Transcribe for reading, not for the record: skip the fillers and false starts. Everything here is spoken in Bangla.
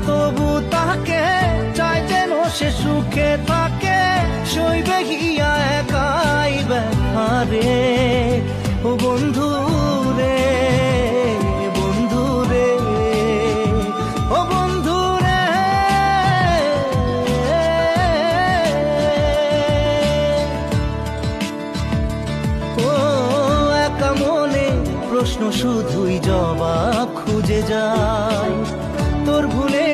তবু তাকে চাই যেন সে সুখে থাকে, সইবে গিয়া একাই ব্যথা রে। ও বন্ধু রে, বন্ধু রে, ও বন্ধু রে। ও একা মনে প্রশ্ন শুধুই জবাব খুঁজে যায়, তোর ভুলে